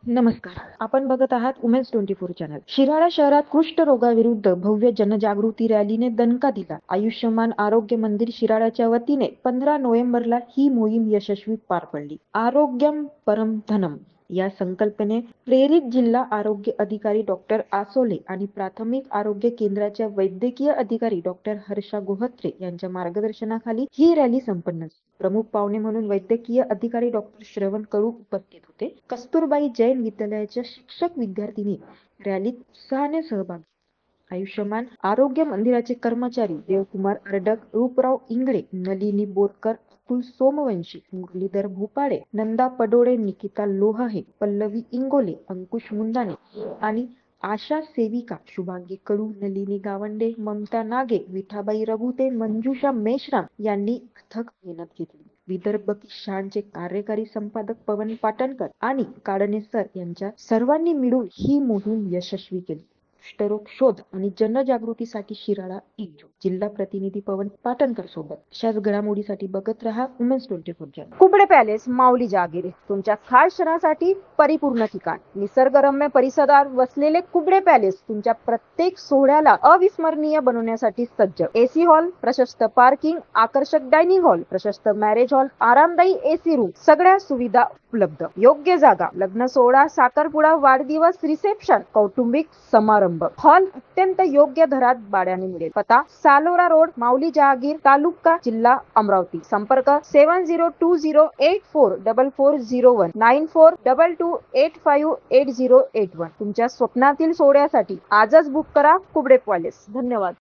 नमस्कार. आपण बघत आहात उमेन्स 24 चॅनल. शिराळा शहरात कुष्ठरोगाविरुद्ध भव्य जनजागृती रॅलीने दणका दिला. आयुष्यमान आरोग्य मंदिर शिराळाच्या वतीने 15 नोव्हेंबरला ही मोहीम यशस्वी पार पडली. आरोग्यम परम धनम या संकल्पने प्रेरित जिल्हा आरोग्य अधिकारी डॉक्टर आसोले आणि प्राथमिक आरोग्य केंद्राच्या वैद्यकीय अधिकारी डॉक्टर हर्षा गोहत्रे यांच्या मार्गदर्शनाखाली ही रॅली संपन्न झाली. प्रमुख पाहुणे म्हणून वैद्यकीय अधिकारी डॉक्टर श्रवण कडू उपस्थित होते. कस्तुरबाई जैन विद्यालयाच्या शिक्षक विद्यार्थिनी रॅलीत उत्साहाने सहभाग. आयुष्यमान आरोग्य मंदिराचे कर्मचारी देवकुमार अर्डक, रूपराव इंगळे, नलिनी बोरकर, अतुल सोमवंशी, मुरलीधर भोपाळे, नंदा पडोळे, निकिता लोहाहे, पल्लवी इंगोले, अंकुश मुंदाने आणि आशा सेविका शुभांगी कडू, नलिनी गावंडे, ममता नागे, विठाबाई रघुते, मंजुषा मेश्राम यांनी अथक मेहनत घेतली. विदर्भ किशानचे कार्यकारी संपादक पवन पाटणकर आणि काडणे सर यांच्या सर्वांनी मिळून ही मोहीम यशस्वी केली. कुष्ठरोग शोध आणि जनजागृतीसाठी शिराळा एकजूट. जिल्हा प्रतिनिधी पवन पाटणकर सोबत. अशाच घडामोडीसाठी बघत रहा उमेन्स 24 चॅनल. कुबडे पॅलेस, माऊली जहागीर, तुमच्या खास क्षणासाठी परिपूर्ण ठिकाण. निसर्गरम्य परिसरात वसलेले कुबडे पॅलेस तुमच्या प्रत्येक सोहळ्याला अविस्मरणीय बनवण्यासाठी सज्ज. एसी हॉल, प्रशस्त पार्किंग, आकर्षक डायनिंग हॉल, प्रशस्त मॅरेज हॉल, आरामदायी एसी रूम, सगळ्या सुविधा उपलब्ध. योग्य जागा, लग्न सोहळा, साखरपुडा, वाढदिवस, रिसेप्शन, कौटुंबिक समारंभ. हॉल अत्यंत योग्य दरात भाड्याने मिळेल. पता सालोरा रोड, माऊली जहागीर, तालुका जिल्हा अमरावती. संपर्क 7020844401 9422858081. तुमच्या स्वप्नातील सोहळ्यासाठी आजच बुक करा कुबडे पॅलेस. धन्यवाद.